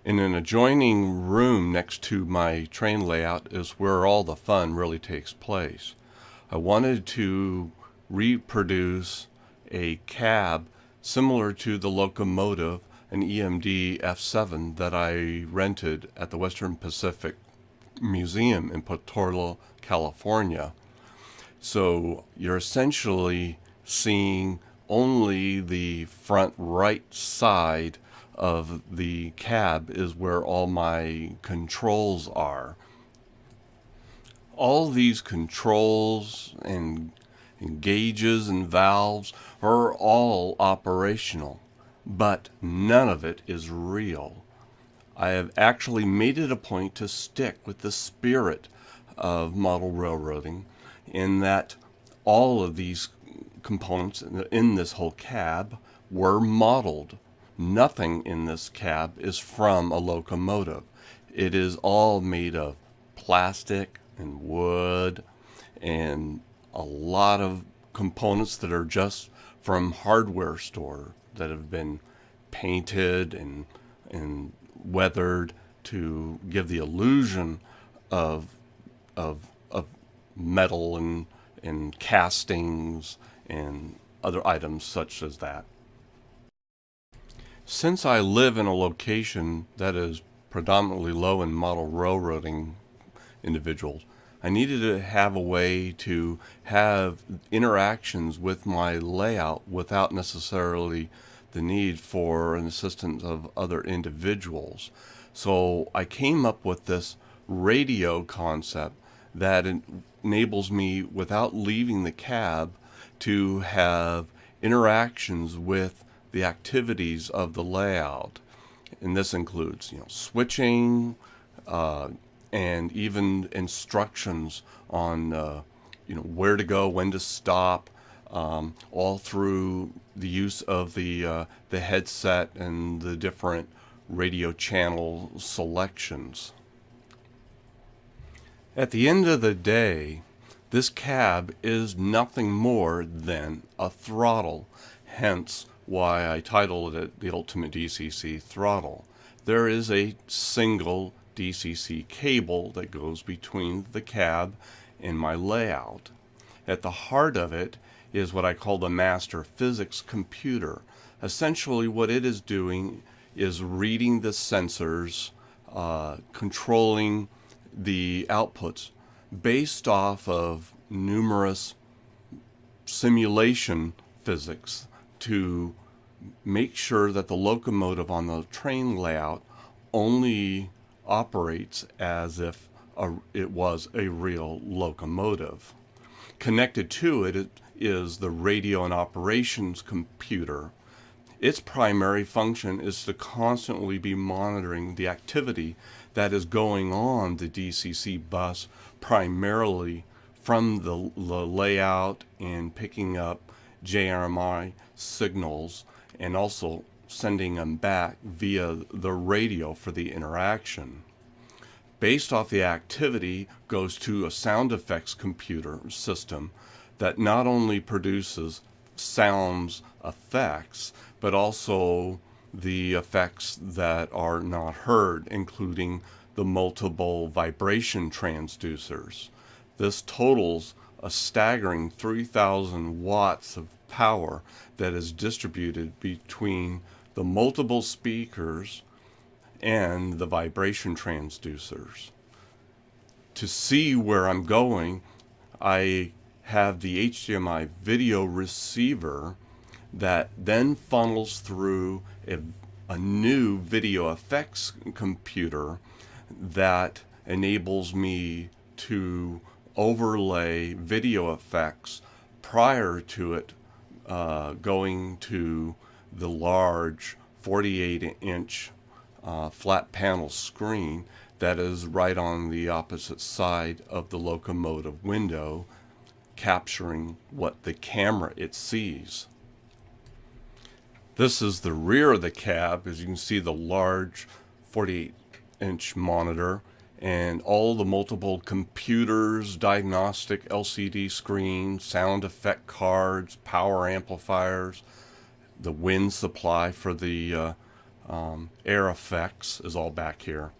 In an adjoining room next to my train layout is where all the fun really takes place. I wanted to reproduce a cab similar to the locomotive, an EMD F7 that I rented at the Western Pacific Museum in Portola, California. So you're essentially seeing only the front right side of the cab is where all my controls are. All these controls and gauges and valves are all operational, but none of it is real. I have actually made it a point to stick with the spirit of model railroading in that all of these components in this whole cab were modeled. Nothing in this cab is from a locomotive. It is all made of plastic and wood and a lot of components that are just from hardware store that have been painted and weathered to give the illusion of metal and castings and other items such as that. Since I live in a location that is predominantly low in model railroading individuals, I needed to have a way to have interactions with my layout without necessarily the need for an assistance of other individuals. So I came up with this radio concept that enables me, without leaving the cab, to have interactions with the activities of the layout. And this includes, switching, and even instructions on, where to go, when to stop, all through the use of the headset and the different radio channel selections. At the end of the day, this cab is nothing more than a throttle, hence why I titled it the Ultimate DCC Throttle. There is a single DCC cable that goes between the cab and my layout. At the heart of it is what I call the master physics computer. Essentially what it is doing is reading the sensors, controlling the outputs based off of numerous simulation physics to make sure that the locomotive on the train layout only operates as if it was a real locomotive. Connected to it is the radio and operations computer. Its primary function is to constantly be monitoring the activity that is going on the DCC bus, primarily from the layout and picking up JRMI signals and also sending them back via the radio for the interaction. Based off the activity goes to a sound effects computer system that not only produces sounds effects, but also the effects that are not heard, including the multiple vibration transducers. This totals a staggering 3,000 watts of power that is distributed between the multiple speakers and the vibration transducers. To see where I'm going, I have the HDMI video receiver that then funnels through a new video effects computer that enables me to overlay video effects prior to it going to the large 48-inch flat panel screen that is right on the opposite side of the locomotive window, capturing what the camera it sees. This is the rear of the cab. As you can see, the large 48-inch monitor and all the multiple computers, diagnostic LCD screens, sound effect cards, power amplifiers, the wind supply for the Air effects is all back here.